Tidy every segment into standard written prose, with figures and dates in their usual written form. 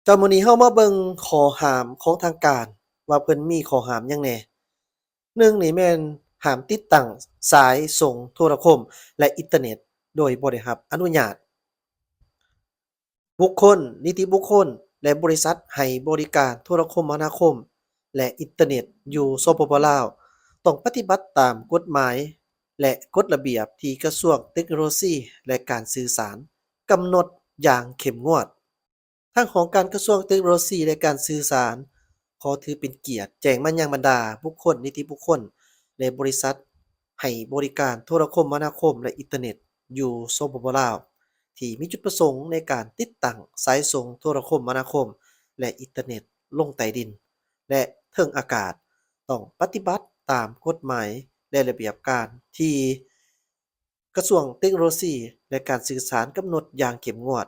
มื้อนี้เฮามาเบิ่งข้อห้ามของทางการว่าเพิ่นมีข้อห้ามหยังแหน่1นี่แม่นห้ามติดตั้งสายส่งโทรคมและอินเทอร์เน็ตโดยบ่ได้รับอนุญาตบุคคลนิติบุคคลและบริษัทให้บริการโทรคมนาคมและอินเทอร์เน็ตอยู่สปปลาวต้องปฏิบัติตามกฎหมายและกฎระเบียบที่กระทรวงเทคโนโลยีและการสื่อสารกำหนดอย่างเข้มงวด ทางของการกระทรวงเทคโนโลยีและการสื่อสารขอถือเป็นเกียรติแจ้งมายังบรรดาบุคคลนิติบุคคลและบริษัทให้บริการโทรคมนาคมและอินเทอร์เน็ตอยู่สปปลาวที่มีจุดประสงค์ในการติดตั้งสายส่งโทรคมนาคมและอินเทอร์เน็ตลงใต้ดินและเทิงอากาศต้องปฏิบัติตามกฎหมายและระเบียบการที่กระทรวงเทคโนโลยีและการสื่อสารกำหนดอย่างเข้มงวด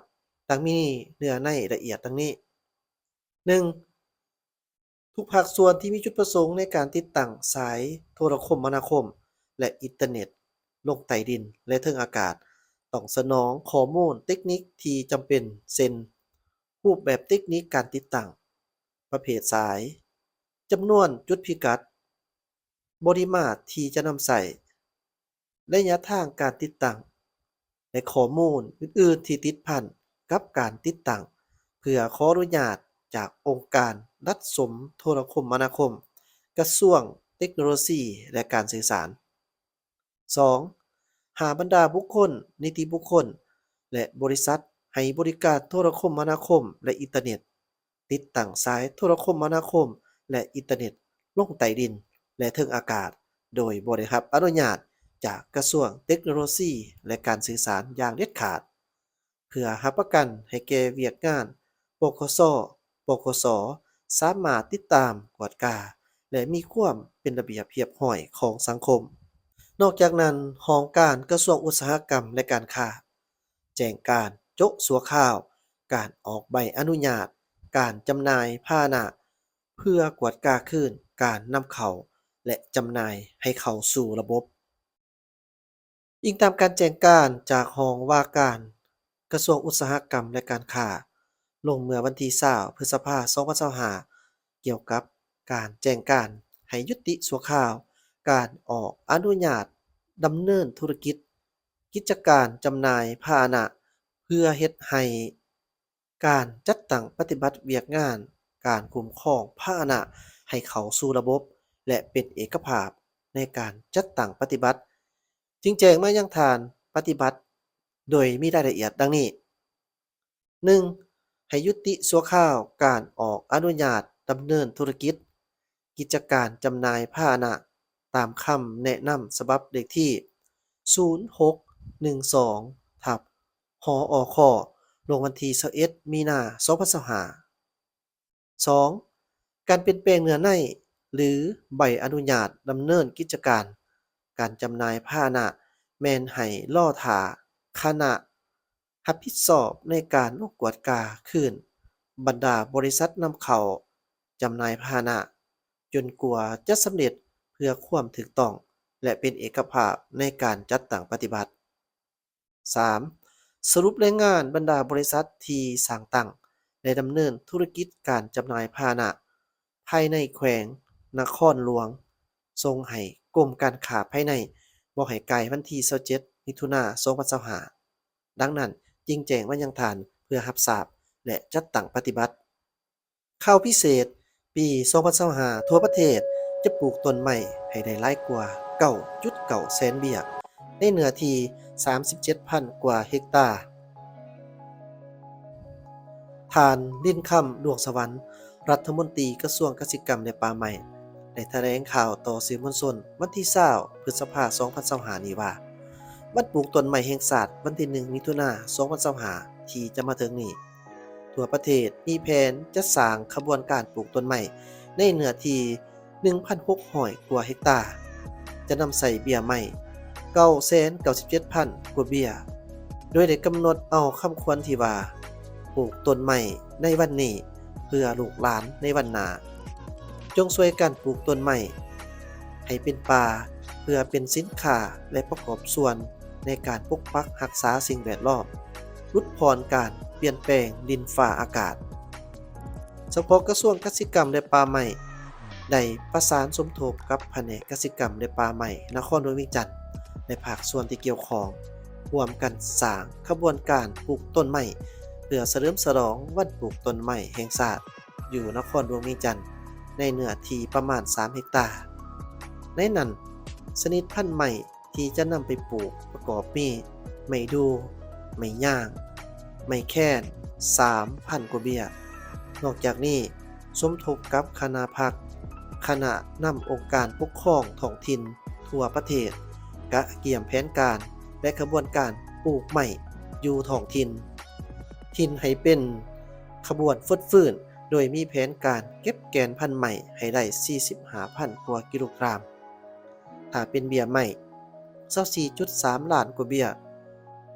ดังมีเนื้อในละเอียดดังนี้ 1. ทุกภาคส่วนที่มีจุดประสงค์ในการติดตั้งสายโทรคมนาคมและอินเทอร์เน็ตลงใต้ดินและเทิงอากาศต้องสนองข้อมูลเทคนิคที่จำเป็นเช่นรูปแบบเทคนิคการติดตั้งประเภทสายจำนวนจุดพิกัดปริมาตรที่จะนำใส่ระยะทางการติดตั้งและข้อมูลอื่นๆที่ติดพันกับการติดตั้งเพื่อขออนุญาตจากองค์การรัฐสมโทรคมนาคมกระทรวงเทคโนโลยีและการสื่อสาร 2. หาบรรดาบุคคลนิติบุคคลและบริษัทให้บริการโทรคมนาคมและอินเทอร์เน็ตติดตั้งสายโทรคมนาคมและอินเทอร์เน็ตลงใต้ดินและเทิงอากาศโดยบ่ได้รับอนุญาตจากกระทรวงเทคโนโลยีและการสื่อสารอย่างเด็ดขาดเพื่อรับประกันให้แก่เวียกงานปกสปกสสามารถติดตามกวดกาและมีความเป็นระเบียบเรียบร้อยของสังคม นอกจากนั้นหองการกระทรวงอุตสาหกรรมและการค้าแจ้งการโจ๊ะสัวข้าวการออกใบอนุญาตการจำหน่ายพาหนะเพื่อกวดกาคืนการนำเข้าและจำหน่ายให้เข้าสู่ระบบอิงตามการแจ้งการจากหองว่าการกระทรวงอุตสาหกรรมและการค้าลงเมื่อวันที่20พฤษภาคม2025เกี่ยวกับการแจ้งการให้ยุติชั่วคราวการออกอนุญาตดำเนินธุรกิจกิจการจำหน่ายพาหนะเพื่อเฮ็ดให้การจัดตั้งปฏิบัติเวียกงานการคุ้มครองพาหนะให้เข้าสู่ระบบและเป็นเอกภาพในการจัดตั้งปฏิบัติจึงแจ้งมายังฐานปฏิบัติโดยมีรายละเอียดดังนี้ 1. ให้ยุติชั่วคราวการออกอนุญาตดำเนินธุรกิจกิจการจำหน่ายพาหนะตามคำแนะนำฉบับเลขที่0612ทับหออคลงวันที่21มีนา2025 2. การเปลี่ยนแปลงเนื้อในหรือใบอนุญาตดำเนินกิจการการจำหน่ายพาหนะแม่นให้รอท่าคณะรับผิดชอบในการออกกวดกาคืนบรรดาบริษัทนำเข้าจำหน่ายพาหนะจนกว่าจะสำเร็จเพื่อความถูกต้องและเป็นเอกภาพในการจัดตั้งปฏิบัติ 3. สรุปรายงานบรรดาบริษัทที่สร้างตั้งและดำเนินธุรกิจการจำหน่ายพาหนะภายในแขวงนครหลวงส่งให้กรมการค้าภายในบ่ให้ไกลวันที่27มิถุนายน2025ดังนั้นจึงแจ้งมายังท่านเพื่อรับทราบและจัดตั้งปฏิบัติข่าวพิเศษปี2025ทั่วประเทศจะปลูกต้นไม้ให้ได้หลายกว่า9.9แสนเบี้ยในเนื้อที่ 37,000 กว่าเฮกตาร์ท่านลิ้นค่ำดวงสวรรค์รัฐมนตรีกระทรวงเกษตรกรรมและป่าไม้ได้แถลงข่าวต่อสื่อมวลชนวันที่20พฤษภาคม2025นี้ว่าวันปลูกต้นไม้แห่งชาติวันที่1มิถุนายน2025ที่จะมาถึงนี้ทั่วประเทศมีแผนจะสร้างขบวนการปลูกต้นไม้ในเนื้อที่ 1,600 กว่าเฮกตาร์จะนำใส่เบี้ยไม้997,000 กว่าเบี้ยโดยได้กำหนดเอาคำควรที่ว่าปลูกต้นไม้ในวันนี้เพื่อลูกหลานในวันหน้าจงช่วยกันปลูกต้นไม้ให้เป็นป่าเพื่อเป็นสินค้าและประกอบส่วนในการปกปักรักษาสิ่งแวดล้อมลดพรการเปลี่ยนแปลงดินฟ้าอากาศ เฉพาะกระทรวงกสิกรรมและป่าไม้ได้ประสานสมทบกับแผนกกสิกรรมและป่าไม้นครหลวงเวียงจันทน์และภาคส่วนที่เกี่ยวข้องร่วมกันสร้างขบวนการปลูกต้นไม้เพื่อเฉลิมฉลองวันปลูกต้นไม้แห่งชาติอยู่นครหลวงเวียงจันทน์ในเนื้อที่ประมาณ3เฮกตาร์ในนั้นชนิดพันธุ์ไม้ที่จะนำไปปลูกประกอบมีไม้ดูไม้ย่าง ไม่แค่น 3,000 กว่าเบี้ย นอกจากนี้สมทบกับคณะพักคณะนำองค์การปกครองท้องถิ่นทั่วประเทศกะเกี่ยมแผนการและกระบวนการปลูกใหม่อยู่ท้องถิ่นให้เป็นขบวนฟดฟื้นโดยมีแผนการเก็บแกนพันธุ์ใหม่ให้ได้ 45,000 กว่ากิโลกรัมถ้าเป็นเบี้ยใหม่ 24.3 ล้านกว่าเบี้ย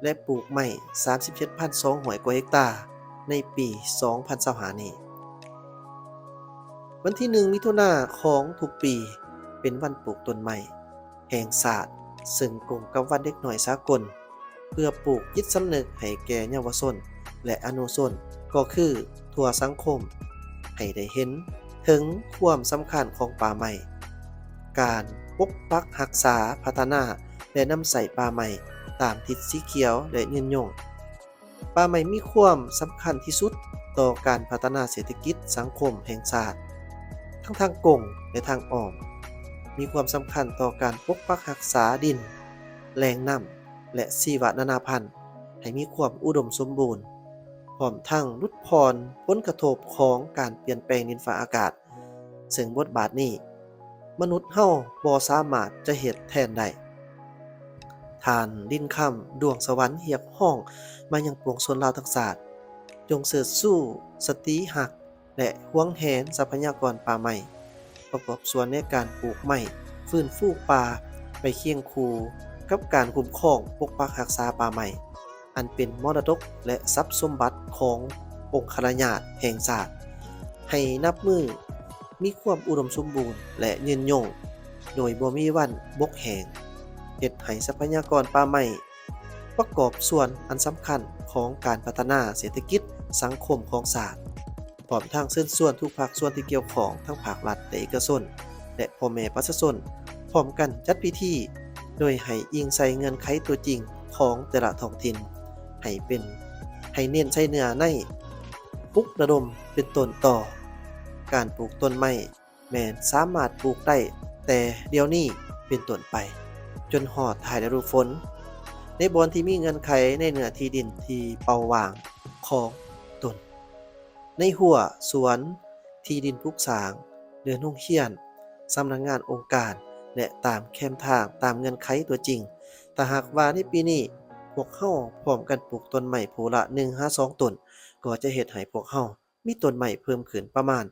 และปลูกใหม่ 37,200 กว่าเฮกตาร์ในปี 2025 นี้วันที่ 1 มิถุนายนของทุกปีเป็นวันปลูกต้นไม้แห่งชาติซึ่งตรงกับวันเด็กน้อยสากลเพื่อปลูกจิตสำนึกให้แก่เยาวชนและอนุชนก็คือทั่วสังคมให้ได้เห็นถึงความสำคัญของป่าไม้การปกปักรักษาพัฒนาและนำใส่ป่าไม้ตามทิศสีเขียวและยืนยงป่าไม้มีความสำคัญที่สุดต่อการพัฒนาเศรษฐกิจสังคมแห่งชาติทั้งทางกงและทางอ้อมมีความสำคัญต่อการปกปักรักษาดินแหล่งน้ำและชีวนานาพันธุ์ให้มีความอุดมสมบูรณ์พร้อมทั้งลดผ่อนผลกระทบของการเปลี่ยนแปลงดินฟ้าอากาศซึ่งบทบาทนี้มนุษย์เฮาบ่สามารถจะเฮ็ดแทนได้ท่านดินค่ำดวงสวรรค์เรียกร้องมายังปวงชนลาวทั้งชาติจงเสิร์ชสู้สติหักและหวงแหนทรัพยากรป่าไม้ประกอบส่วนในการปลูกไม้ฟื้นฟูป่าไปเคียงคู่กับการคุ้มครองปกปักรักษาป่าไม้อันเป็นมรดกและทรัพย์สมบัติขององค์คณญาติแห่งชาติให้นับมือมีความอุดมสมบูรณ์และยืนยงโดยบ่มีวันบกแห้งเฮ็ดให้ทรัพยากรป่าไม้ประกอบส่วนอันสำคัญของการพัฒนาเศรษฐกิจสังคมของชาติพร้อมทั้งเชิญชวนทุกภาคส่วนที่เกี่ยวข้องทั้งภาครัฐและเอกชนและพ่อแม่ประชาชนพร้อมกันจัดพิธีโดยให้อิงใส่เงื่อนไขตัวจริงของแต่ละท้องถิ่นให้เน้นใช้เนื้อในปลุกระดมเป็นต้นต่อการปลูกต้นไม้แม้นสามารถปลูกได้แต่เดี๋ยวนี้เป็นต้นไปจนฮอดท้ายฤดูฝนในบอนที่มีเงื่อนไขในเนื้อที่ดินที่เป่าว่างของตนในหัวสวนที่ดินปลูกสร้างเรือนโรงเรียนสำนักงานองค์การและตามแคมทางตามเงื่อนไขตัวจริงถ้าหากว่าในปีนี้พวกเฮาพร้อมกันปลูกต้นไม้ผู้ละ152ต้นก็จะเฮ็ดให้พวกเฮามีต้นไม้เพิ่มขึ้นประมาณ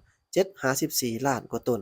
754ล้านกว่าต้น